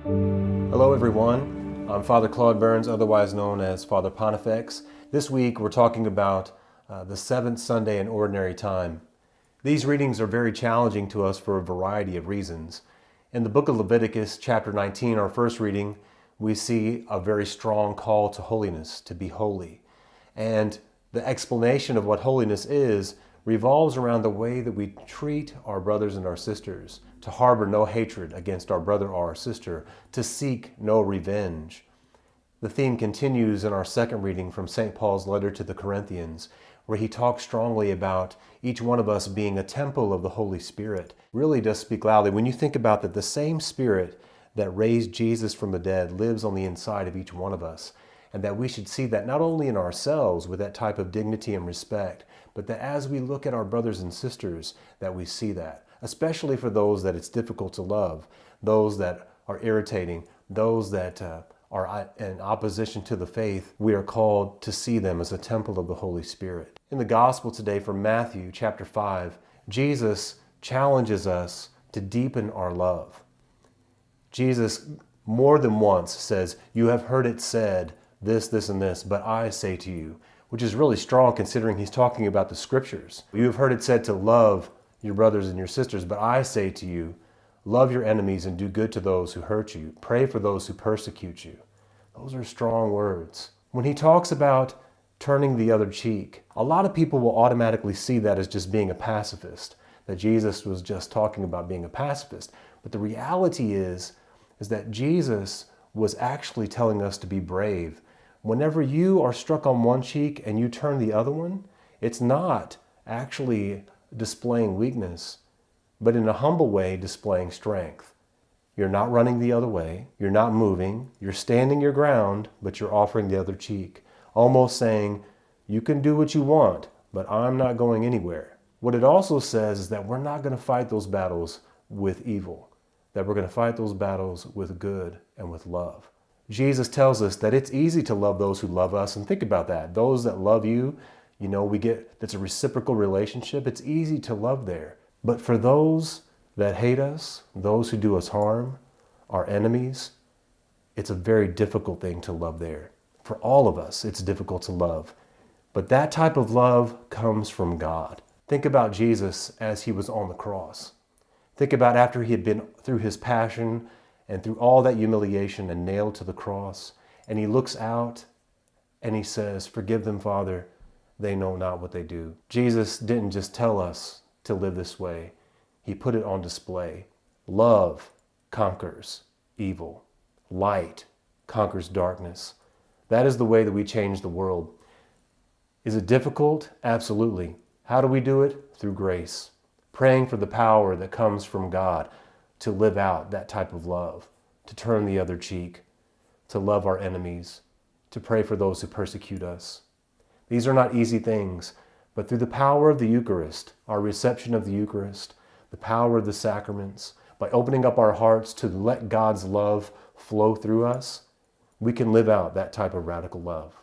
Hello everyone, I'm Father Claude Burns, otherwise known as Father Pontifex. This week we're talking about the seventh Sunday in Ordinary Time. These readings are very challenging to us for a variety of reasons. In the book of Leviticus, chapter 19, our first reading, we see a very strong call to holiness, to be holy. And the explanation of what holiness is revolves around the way that we treat our brothers and our sisters, to harbor no hatred against our brother or our sister, to seek no revenge. The theme continues in our second reading from St. Paul's letter to the Corinthians, where he talks strongly about each one of us being a temple of the Holy Spirit. Really does speak loudly when you think about that the same Spirit that raised Jesus from the dead lives on the inside of each one of us, and that we should see that not only in ourselves with that type of dignity and respect, but that as we look at our brothers and sisters, that we see that, especially for those that it's difficult to love, those that are irritating, those that are in opposition to the faith. We are called to see them as a temple of the Holy Spirit. In the gospel today from Matthew chapter 5, Jesus challenges us to deepen our love. Jesus more than once says, "You have heard it said, this, this, and this, but I say to you," which is really strong considering he's talking about the scriptures. "You have heard it said to love your brothers and your sisters, but I say to you, love your enemies and do good to those who hurt you. Pray for those who persecute you." Those are strong words. When he talks about turning the other cheek, a lot of people will automatically see that as just being a pacifist, that Jesus was just talking about being a pacifist. But the reality is that Jesus was actually telling us to be brave. Whenever you are struck on one cheek and you turn the other one, it's not actually displaying weakness, but in a humble way displaying strength. You're not running the other way, you're not moving, you're standing your ground, but you're offering the other cheek, almost saying, you can do what you want, but I'm not going anywhere. What it also says is that we're not going to fight those battles with evil, that we're going to fight those battles with good and with love. Jesus tells us that it's easy to love those who love us, and think about that. Those that love you, that's a reciprocal relationship. It's easy to love there. But for those that hate us, those who do us harm, our enemies, it's a very difficult thing to love there. For all of us, it's difficult to love. But that type of love comes from God. Think about Jesus as he was on the cross. Think about after he had been through his passion and through all that humiliation and nailed to the cross, and he looks out and he says, "Forgive them, Father, they know not what they do." Jesus didn't just tell us to live this way. He put it on display. Love conquers evil. Light conquers darkness. That is the way that we change the world. Is it difficult? Absolutely. How do we do it? Through grace. Praying for the power that comes from God to live out that type of love, to turn the other cheek, to love our enemies, to pray for those who persecute us. These are not easy things, but through the power of the Eucharist, our reception of the Eucharist, the power of the sacraments, by opening up our hearts to let God's love flow through us, we can live out that type of radical love.